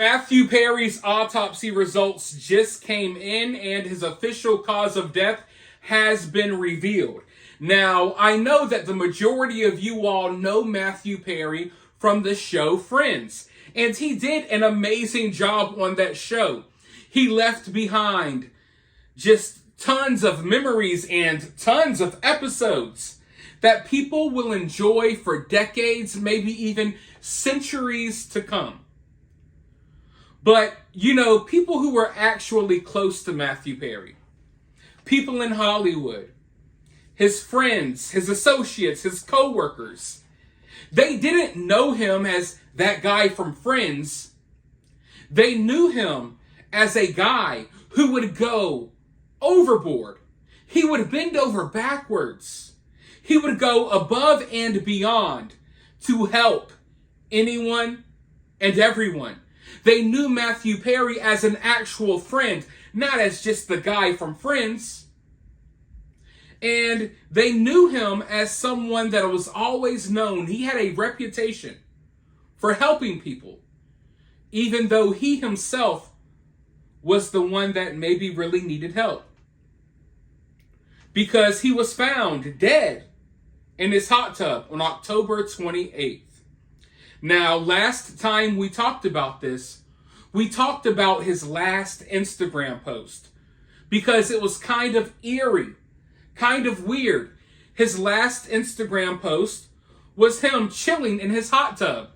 Matthew Perry's autopsy results just came in, and his official cause of death has been revealed. Now, I know that the majority of you all know Matthew Perry from the show Friends, and he did an amazing job on that show. He left behind just tons of memories and tons of episodes that people will enjoy for decades, maybe even centuries to come. But, people who were actually close to Matthew Perry, people in Hollywood, his friends, his associates, his co-workers, they didn't know him as that guy from Friends. They knew him as a guy who would go overboard. He would bend over backwards. He would go above and beyond to help anyone and everyone. They knew Matthew Perry as an actual friend, not as just the guy from Friends. And they knew him as someone that was always known. He had a reputation for helping people, even though he himself was the one that maybe really needed help. Because he was found dead in his hot tub on October 28th. Now, last time we talked about this, we talked about his last Instagram post because it was kind of eerie, kind of weird. His last Instagram post was him chilling in his hot tub.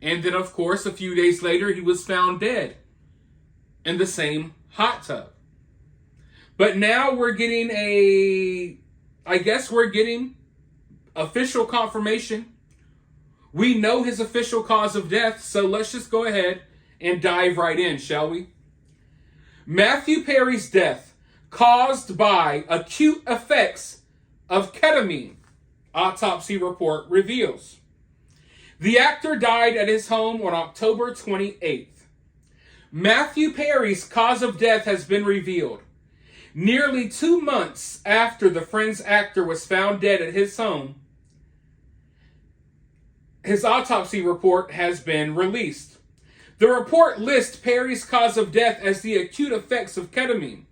And then, of course, a few days later, he was found dead in the same hot tub. But now we're getting official confirmation. We know his official cause of death, so let's just go ahead and dive right in, shall we? Matthew Perry's death caused by acute effects of ketamine, autopsy report reveals. The actor died at his home on October 28th. Matthew Perry's cause of death has been revealed. Nearly 2 months after the Friends actor was found dead at his home, his autopsy report has been released. The report lists Perry's cause of death as the acute effects of ketamine.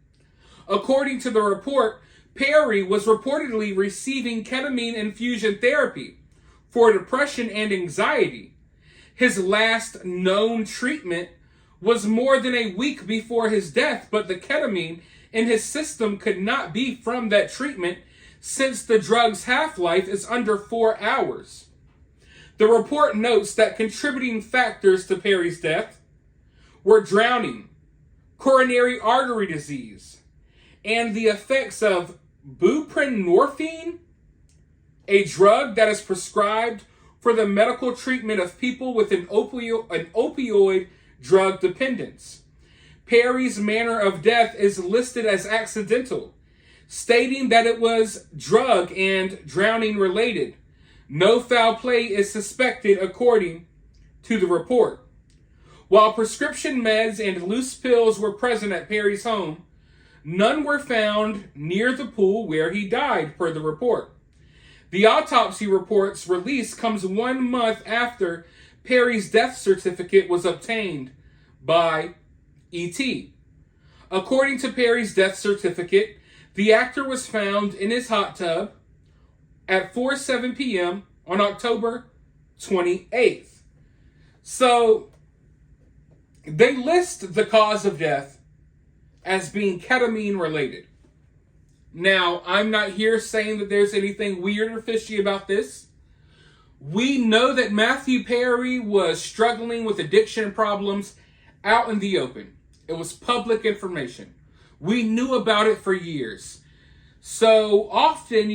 According to the report, Perry was reportedly receiving ketamine infusion therapy for depression and anxiety. His last known treatment was more than a week before his death, but the ketamine in his system could not be from that treatment since the drug's half-life is under 4 hours. The report notes that contributing factors to Perry's death were drowning, coronary artery disease, and the effects of buprenorphine, a drug that is prescribed for the medical treatment of people with an opioid drug dependence. Perry's manner of death is listed as accidental, stating that it was drug and drowning related. No foul play is suspected according to the report. While prescription meds and loose pills were present at Perry's home, none were found near the pool where he died, per the report. The autopsy report's release comes 1 month after Perry's death certificate was obtained by E.T. According to Perry's death certificate, the actor was found in his hot tub at 4:07 p.m. on October 28th. So, they list the cause of death as being ketamine related. Now, I'm not here saying that there's anything weird or fishy about this. We know that Matthew Perry was struggling with addiction problems out in the open. It was public information. We knew about it for years. So often,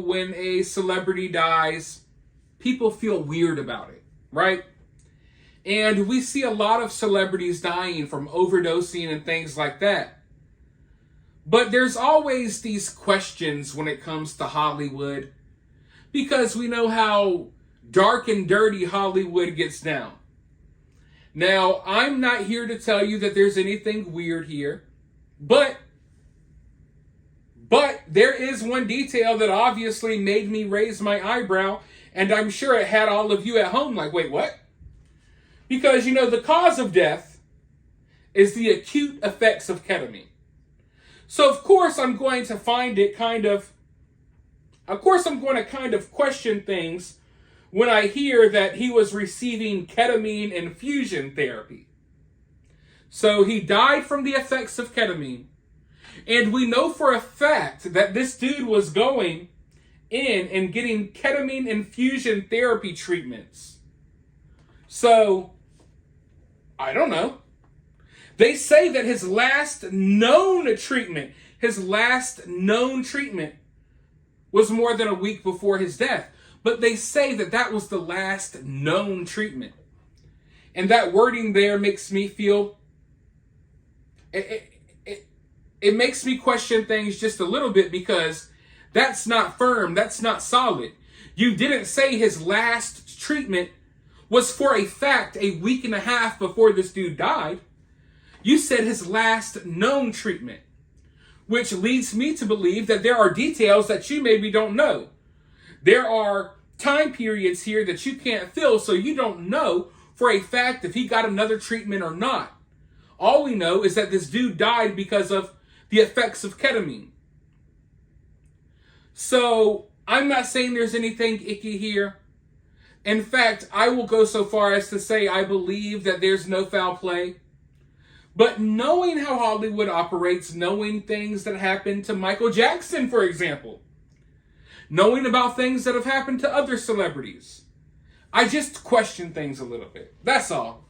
when a celebrity dies, people feel weird about it, right? And we see a lot of celebrities dying from overdosing and things like that. But there's always these questions when it comes to Hollywood, because we know how dark and dirty Hollywood gets down. Now, I'm not here to tell you that there's anything weird here, but there is one detail that obviously made me raise my eyebrow, and I'm sure it had all of you at home like, wait, what? Because, the cause of death is the acute effects of ketamine. So, of course, I'm going to question things when I hear that he was receiving ketamine infusion therapy. So he died from the effects of ketamine. And we know for a fact that this dude was going in and getting ketamine infusion therapy treatments. So, I don't know. They say that his last known treatment was more than a week before his death. But they say that that was the last known treatment. And that wording there makes me feel... It makes me question things just a little bit, because that's not firm, that's not solid. You didn't say his last treatment was for a fact a week and a half before this dude died. You said his last known treatment, which leads me to believe that there are details that you maybe don't know. There are time periods here that you can't fill, so you don't know for a fact if he got another treatment or not. All we know is that this dude died because of the effects of ketamine. So, I'm not saying there's anything icky here. In fact, I will go so far as to say I believe that there's no foul play. But knowing how Hollywood operates, knowing things that happened to Michael Jackson, for example, knowing about things that have happened to other celebrities, I just question things a little bit. That's all.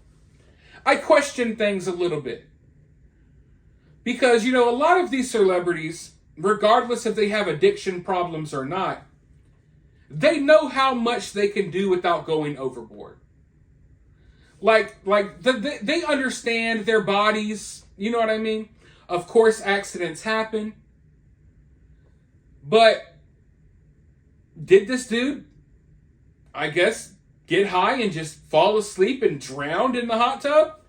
I question things a little bit. Because, a lot of these celebrities, regardless if they have addiction problems or not, they know how much they can do without going overboard. They understand their bodies, you know what I mean? Of course, accidents happen. But did this dude, I guess, get high and just fall asleep and drowned in the hot tub?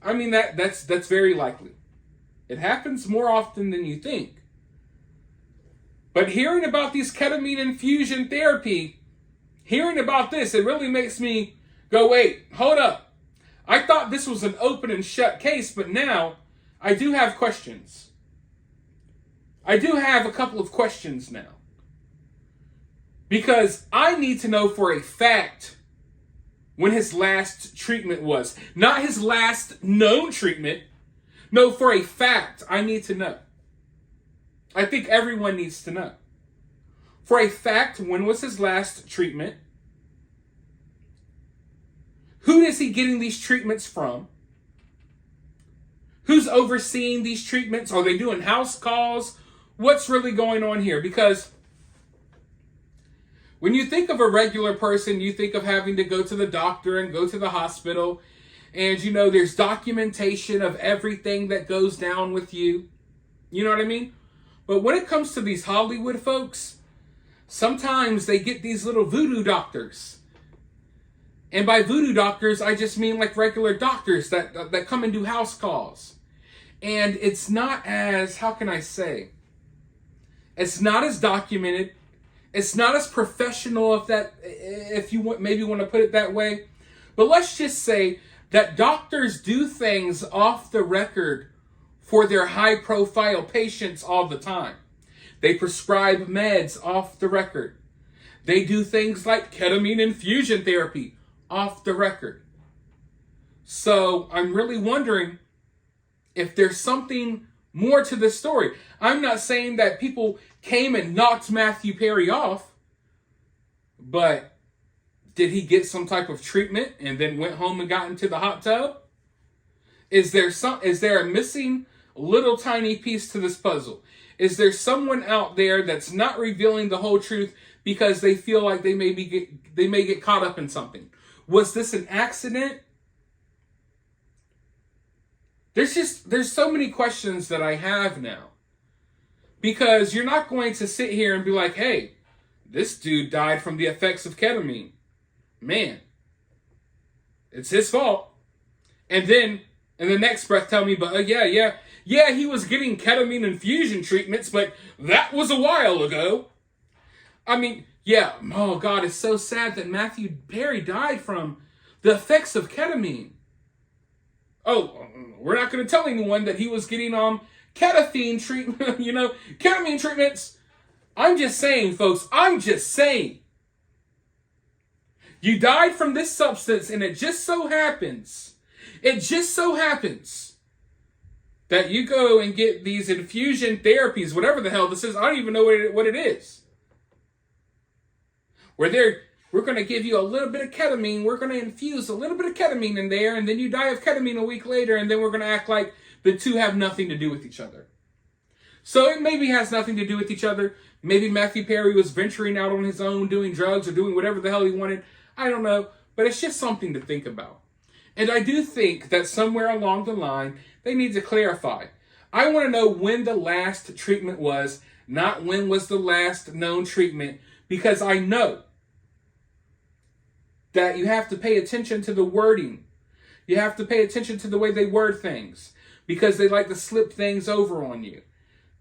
I mean, that's very likely. It happens more often than you think. But hearing about these ketamine infusion therapy, hearing about this, it really makes me go, wait, hold up. I thought this was an open and shut case, but now I do have questions. I do have a couple of questions now. Because I need to know for a fact when his last treatment was. Not his last known treatment. No, for a fact, I need to know. I think everyone needs to know. For a fact, when was his last treatment? Who is he getting these treatments from? Who's overseeing these treatments? Are they doing house calls? What's really going on here? Because when you think of a regular person, you think of having to go to the doctor and go to the hospital. And, there's documentation of everything that goes down with you. You know what I mean? But when it comes to these Hollywood folks, sometimes they get these little voodoo doctors. And by voodoo doctors, I just mean like regular doctors that come and do house calls. And it's not as, how can I say? It's not as documented. It's not as professional, if you maybe want to put it that way. But let's just say that doctors do things off the record for their high-profile patients all the time. They prescribe meds off the record. They do things like ketamine infusion therapy off the record. So I'm really wondering if there's something more to this story. I'm not saying that people came and knocked Matthew Perry off, but did he get some type of treatment and then went home and got into the hot tub? Is there a missing little tiny piece to this puzzle? Is there someone out there that's not revealing the whole truth because they feel like they may get caught up in something? Was this an accident? There's so many questions that I have now. Because you're not going to sit here and be like, hey, this dude died from the effects of ketamine. Man, it's his fault. And then in the next breath tell me, but yeah, he was getting ketamine infusion treatments, but that was a while ago. I mean, yeah, oh God, it's so sad that Matthew Perry died from The effects of ketamine. Oh, we're not going to tell anyone that he was getting ketamine treatment, ketamine treatments. I'm just saying, folks, I'm just saying. You died from this substance, and it just so happens that you go and get these infusion therapies, whatever the hell this is. I don't even know what it is. We're going to give you a little bit of ketamine. We're going to infuse a little bit of ketamine in there, and then you die of ketamine a week later, and then we're going to act like the two have nothing to do with each other. So it maybe has nothing to do with each other. Maybe Matthew Perry was venturing out on his own, doing drugs or doing whatever the hell he wanted. I don't know, but it's just something to think about. And I do think that somewhere along the line, they need to clarify. I want to know when the last treatment was, not when was the last known treatment, because I know that you have to pay attention to the wording. You have to pay attention to the way they word things, because they like to slip things over on you.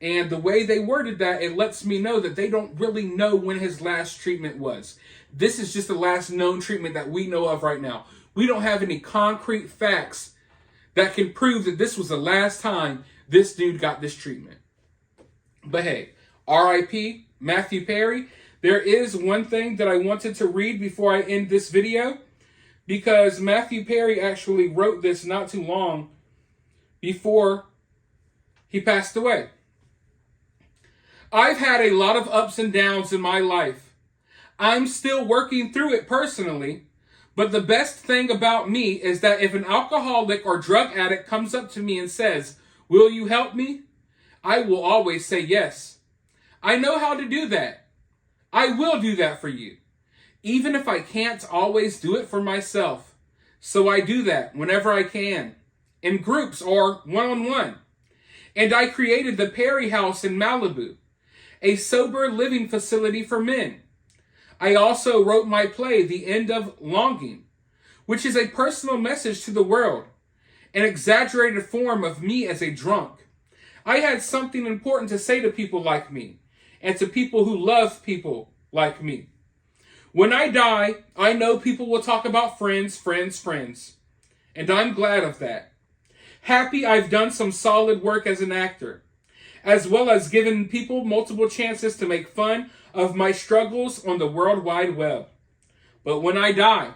And the way they worded that, it lets me know that they don't really know when his last treatment was. This is just the last known treatment that we know of right now. We don't have any concrete facts that can prove that this was the last time this dude got this treatment. But hey, R.I.P. Matthew Perry. There is one thing that I wanted to read before I end this video, because Matthew Perry actually wrote this not too long before he passed away. I've had a lot of ups and downs in my life. I'm still working through it personally, but the best thing about me is that if an alcoholic or drug addict comes up to me and says, "Will you help me?" I will always say yes. I know how to do that. I will do that for you, even if I can't always do it for myself. So I do that whenever I can, in groups or one-on-one. And I created the Perry House in Malibu, a sober living facility for men. I also wrote my play, The End of Longing, which is a personal message to the world, an exaggerated form of me as a drunk. I had something important to say to people like me, and to people who love people like me. When I die, I know people will talk about friends, and I'm glad of that. Happy I've done some solid work as an actor, as well as given people multiple chances to make fun of my struggles on the World Wide Web. But when I die,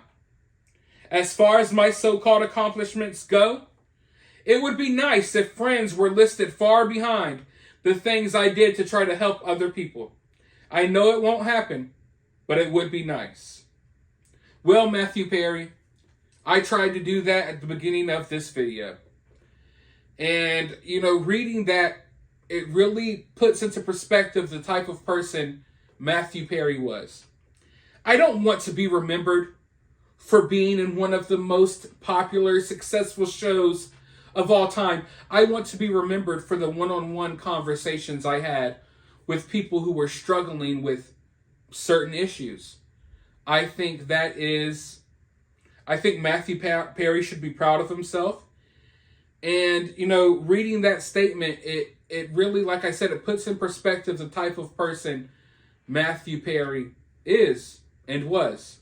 as far as my so-called accomplishments go, it would be nice if friends were listed far behind the things I did to try to help other people. I know it won't happen, but it would be nice. Well, Matthew Perry, I tried to do that at the beginning of this video. And, reading that, it really puts into perspective the type of person Matthew Perry was. I don't want to be remembered for being in one of the most popular, successful shows of all time. I want to be remembered for the one-on-one conversations I had with people who were struggling with certain issues. I think Matthew Perry should be proud of himself. And, reading that statement, it really, like I said, it puts in perspective the type of person Matthew Perry is and was.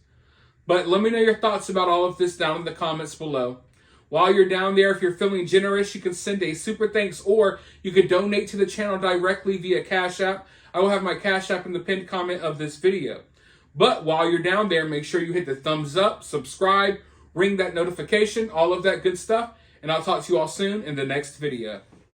But let me know your thoughts about all of this down in the comments below. While you're down there, if you're feeling generous, you can send a super thanks, or you could donate to the channel directly via CashApp. I will have my CashApp in the pinned comment of this video. But while you're down there, make sure you hit the thumbs up, subscribe, ring that notification, all of that good stuff. And I'll talk to you all soon in the next video.